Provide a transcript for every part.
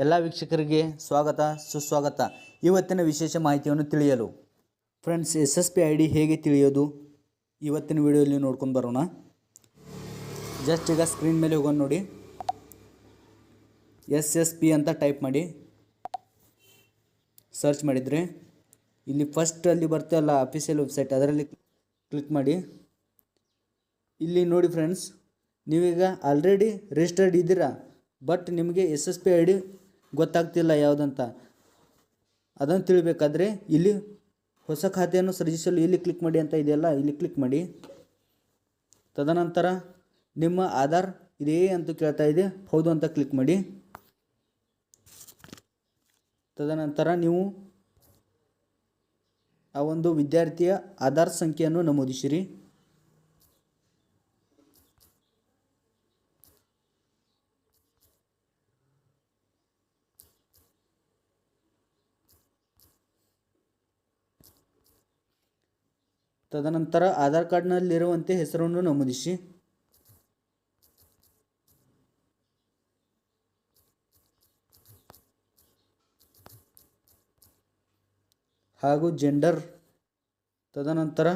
ಎಲ್ಲ ವೀಕ್ಷಕರಿಗೆ ಸ್ವಾಗತ ಸುಸ್ವಾಗತ. ಇವತ್ತಿನ ವಿಶೇಷ ಮಾಹಿತಿಯನ್ನು ತಿಳಿಯಲು ಫ್ರೆಂಡ್ಸ್, SSP ID ಹೇಗೆ ತಿಳಿಯೋದು ಇವತ್ತಿನ ವಿಡಿಯೋದಲ್ಲಿ ನೋಡ್ಕೊಂಡು ಬರೋಣ. ಜಸ್ಟ್ ಈಗ ಸ್ಕ್ರೀನ್ ಮೇಲೆ ಹೋಗೋಣ ನೋಡಿ. SSP ಅಂತ ಟೈಪ್ ಮಾಡಿ ಸರ್ಚ್ ಮಾಡಿದರೆ ಇಲ್ಲಿ ಫಸ್ಟ್ ಅಲ್ಲಿ ಬರ್ತಲ್ಲ ಅಫಿಷಿಯಲ್ ವೆಬ್ಸೈಟ್, ಅದರಲ್ಲಿ ಕ್ಲಿಕ್ ಮಾಡಿ. ಇಲ್ಲಿ ನೋಡಿ ಫ್ರೆಂಡ್ಸ್, ನೀವೀಗ ಆಲ್ರೆಡಿ ರಿಜಿಸ್ಟರ್ಡ್ ಇದ್ದೀರಾ, ಬಟ್ ನಿಮಗೆ SSP ID ಗೊತ್ತಾಗ್ತಿಲ್ಲ ಯಾವುದಂತ. ಅದನ್ನು ತಿಳಿಬೇಕಾದ್ರೆ ಇಲ್ಲಿ ಹೊಸ ಖಾತೆಯನ್ನು ಸೃಜಿಸಲು ಇಲ್ಲಿ ಕ್ಲಿಕ್ ಮಾಡಿ ಅಂತ ಇದೆಯಲ್ಲ, ಇಲ್ಲಿ ಕ್ಲಿಕ್ ಮಾಡಿ. ತದನಂತರ ನಿಮ್ಮ ಆಧಾರ್ ಇದೆಯೇ ಅಂತ ಕೇಳ್ತಾ ಇದೆ, ಹೌದು ಅಂತ ಕ್ಲಿಕ್ ಮಾಡಿ. ತದನಂತರ ನೀವು ಆ ಒಂದು ವಿದ್ಯಾರ್ಥಿಯ ಆಧಾರ್ ಸಂಖ್ಯೆಯನ್ನು ನಮೂದಿಸಿರಿ. ತದನಂತರ ಆಧಾರ್ ಕಾರ್ಡ್ನಲ್ಲಿರುವಂತೆ ಹೆಸರನ್ನು ನಮೂದಿಸಿ. ಹಾಗೂ ಜೆಂಡರ್. ತದನಂತರ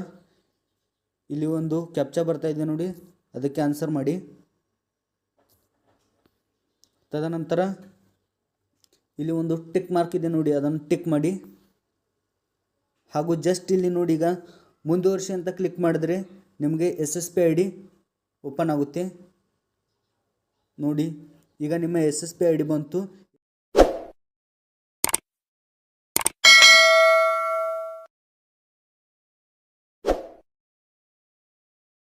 ಇಲ್ಲಿ ಒಂದು ಕ್ಯಾಪ್ಚಾ ಬರ್ತಾ ಇದೆ ನೋಡಿ, ಅದಕ್ಕೆ ಆನ್ಸರ್ ಮಾಡಿ. ತದನಂತರ ಇಲ್ಲಿ ಒಂದು ಟಿಕ್ ಮಾರ್ಕ್ ಇದೆ ನೋಡಿ, ಅದನ್ನು ಟಿಕ್ ಮಾಡಿ. ಹಾಗೂ ಜಸ್ಟ್ ಇಲ್ಲಿ ನೋಡಿ, ಈಗ ಮುಂದುವರಿಸಿ ಅಂತ ಕ್ಲಿಕ್ ಮಾಡಿದ್ರೆ ನಿಮಗೆ SSP ID ಓಪನ್ ಆಗುತ್ತೆ ನೋಡಿ. ಈಗ ನಿಮ್ಮ SSP ID ಬಂತು.